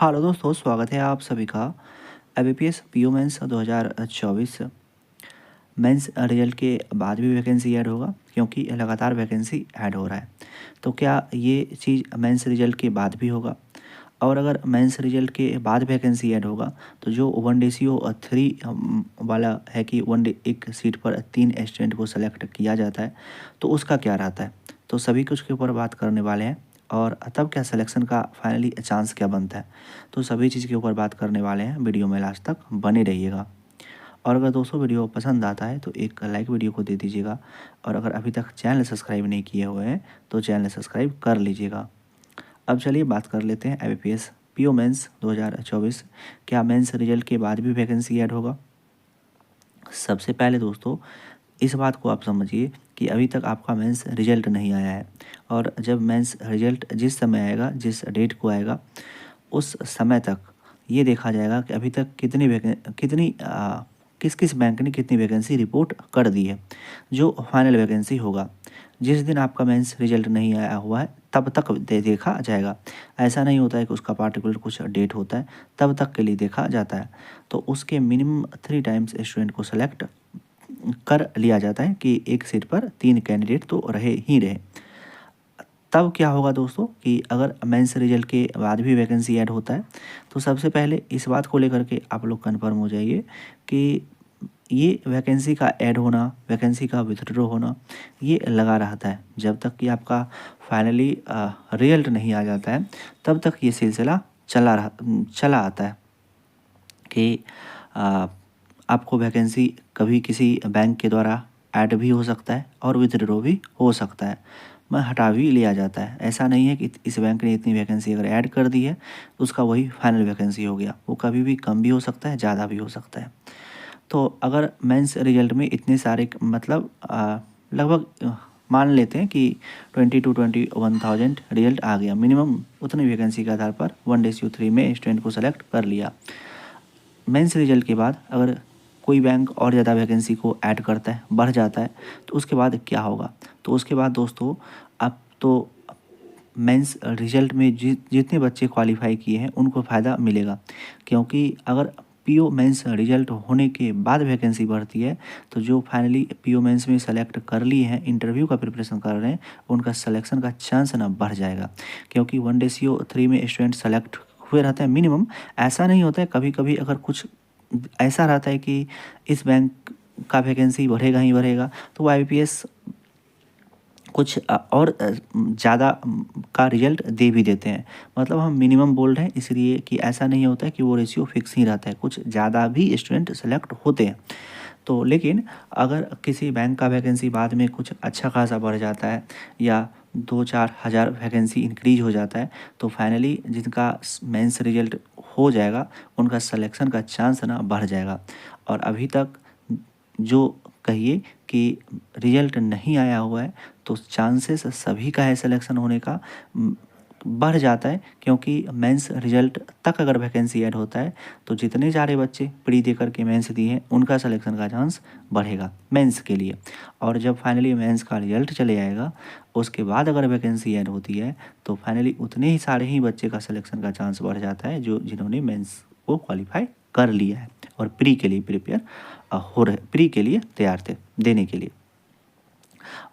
Hello दोस्तों, स्वागत है आप सभी का IBPS PO mains 2024 mains result के बाद भी वैकेंसी ऐड होगा, क्योंकि लगातार वैकेंसी ऐड हो रहा है। तो क्या ये चीज़ मेंस रिजल्ट के बाद भी होगा? और अगर मेंस रिजल्ट के बाद वैकेंसी ऐड होगा तो जो 1:3 वाला है कि एक सीट पर 3 स्टूडेंट को सेलेक्ट किया जाता है, तो उसका क्या रहता है? तो सभी कुछ के ऊपर बात करने वाले हैं। और तब क्या सिलेक्शन का फाइनली चांस क्या बनता है, तो सभी चीज़ के ऊपर बात करने वाले हैं। वीडियो में लास्ट तक बने रहिएगा। और अगर दोस्तों वीडियो पसंद आता है तो एक लाइक वीडियो को दे दीजिएगा। और अगर अभी तक चैनल सब्सक्राइब नहीं किए हुए हैं तो चैनल सब्सक्राइब कर लीजिएगा। अब चलिए बात कर लेते हैं IBPS PO मेंस 2024 क्या मेंस रिजल्ट के बाद भी वैकेंसी ऐड होगा। सबसे पहले दोस्तों इस बात को आप समझिए कि अभी तक आपका मेंस रिजल्ट नहीं आया है। और जब मेंस रिजल्ट जिस समय आएगा, जिस डेट को आएगा, उस समय तक ये देखा जाएगा कि अभी तक किस किस बैंक ने कितनी वैकेंसी रिपोर्ट कर दी है। जो फाइनल वैकेंसी होगा, जिस दिन आपका मेंस रिजल्ट नहीं आया हुआ है तब तक देखा जाएगा। ऐसा नहीं होता है कि उसका पार्टिकुलर कुछ डेट होता है, तब तक के लिए देखा जाता है। तो उसके मिनिमम 3 टाइम्स स्टूडेंट को सेलेक्ट कर लिया जाता है कि एक सीट पर 3 कैंडिडेट तो रहे ही रहे। तब क्या होगा दोस्तों कि अगर मेंस रिजल्ट के बाद भी वैकेंसी ऐड होता है तो सबसे पहले इस बात को लेकर के आप लोग कन्फर्म हो जाइए कि ये वैकेंसी का ऐड होना, वैकेंसी का विथड्रॉ होना, ये लगा रहता है। जब तक कि आपका फाइनली रिजल्ट नहीं आ जाता है तब तक ये सिलसिला चला आता है कि आपको वैकेंसी कभी किसी बैंक के द्वारा ऐड भी हो सकता है और विथड्रॉ भी हो सकता है, मैं हटा भी लिया जाता है। ऐसा नहीं है कि इस बैंक ने इतनी वैकेंसी अगर ऐड कर दी है तो उसका वही फाइनल वैकेंसी हो गया। वो कभी भी कम भी हो सकता है, ज़्यादा भी हो सकता है। तो अगर मेंस रिजल्ट में इतने सारे मतलब लगभग मान लेते हैं कि 20 to 21,000 रिजल्ट आ गया, मिनिमम उतनी वैकेंसी के आधार पर 1:3 में स्टूडेंट को सेलेक्ट कर लिया। मेंस रिजल्ट के बाद अगर कोई बैंक और ज़्यादा वैकेंसी को ऐड करता है, बढ़ जाता है, तो उसके बाद क्या होगा? तो उसके बाद दोस्तों अब तो मेंस रिजल्ट में जितने बच्चे क्वालिफाई किए हैं उनको फ़ायदा मिलेगा। क्योंकि अगर PO मेंस रिजल्ट होने के बाद वैकेंसी बढ़ती है तो जो फाइनली PO मेंस में सेलेक्ट कर लिए हैं, इंटरव्यू का प्रिपरेशन कर रहे हैं, उनका सिलेक्शन का चांस ना बढ़ जाएगा। क्योंकि 1:3 में स्टूडेंट सेलेक्ट हुए रहते हैं मिनिमम। ऐसा नहीं होता है, कभी कभी अगर कुछ ऐसा रहता है कि इस बैंक का वैकेंसी बढ़ेगा ही बढ़ेगा, तो वो IBPS कुछ और ज़्यादा का रिजल्ट दे भी देते हैं। मतलब हम मिनिमम बोल रहे हैं इसलिए कि ऐसा नहीं होता है कि वो रेशियो फिक्स ही रहता है, कुछ ज़्यादा भी स्टूडेंट सेलेक्ट होते हैं। तो लेकिन अगर किसी बैंक का वैकेंसी बाद में कुछ अच्छा खासा बढ़ जाता है या 2-4 हज़ार वैकेंसी इंक्रीज हो जाता है, तो फाइनली जिनका मेंस रिजल्ट हो जाएगा उनका सिलेक्शन का चांस ना बढ़ जाएगा। और अभी तक जो कहिए कि रिजल्ट नहीं आया हुआ है तो चांसेस सभी का है सिलेक्शन होने का बढ़ जाता है। क्योंकि मेंस रिजल्ट तक अगर वैकेंसी ऐड होता है तो जितने सारे बच्चे प्री दे करके मेंस दिए हैं उनका सिलेक्शन का चांस बढ़ेगा मेंस के लिए। और जब फाइनली मेंस का रिजल्ट चले आएगा उसके बाद अगर वैकेंसी ऐड होती है तो फाइनली उतने ही सारे ही बच्चे का सिलेक्शन का चांस बढ़ जाता है जो जिन्होंने मेंस को क्वालिफाई कर लिया है और प्री के लिए प्रिपेयर हो रहे, प्री के लिए तैयार थे देने के लिए।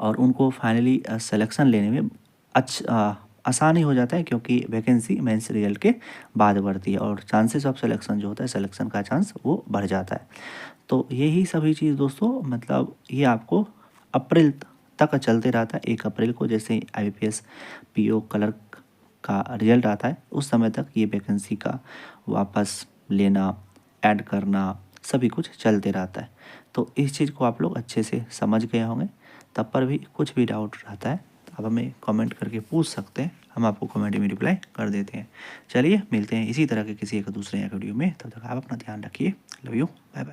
और उनको फाइनली सिलेक्शन लेने में आसानी हो जाता है, क्योंकि वैकेंसी मेंस रिजल्ट के बाद बढ़ती है और चांसेस ऑफ सिलेक्शन जो होता है, सिलेक्शन का चांस वो बढ़ जाता है। तो यही सभी चीज़ दोस्तों, मतलब ये आपको अप्रैल तक चलते रहता है। 1 अप्रैल को जैसे IBPS PO क्लर्क का रिजल्ट आता है उस समय तक ये वैकेंसी का वापस लेना, ऐड करना, सभी कुछ चलते रहता है। तो इस चीज़ को आप लोग अच्छे से समझ गए होंगे। तब पर भी कुछ भी डाउट रहता है तो आप हमें कमेंट करके पूछ सकते हैं, हम आपको कमेंट में रिप्लाई कर देते हैं। चलिए मिलते हैं इसी तरह के किसी एक दूसरे वीडियो में, तब तक आप अपना ध्यान रखिए। Love you, bye bye.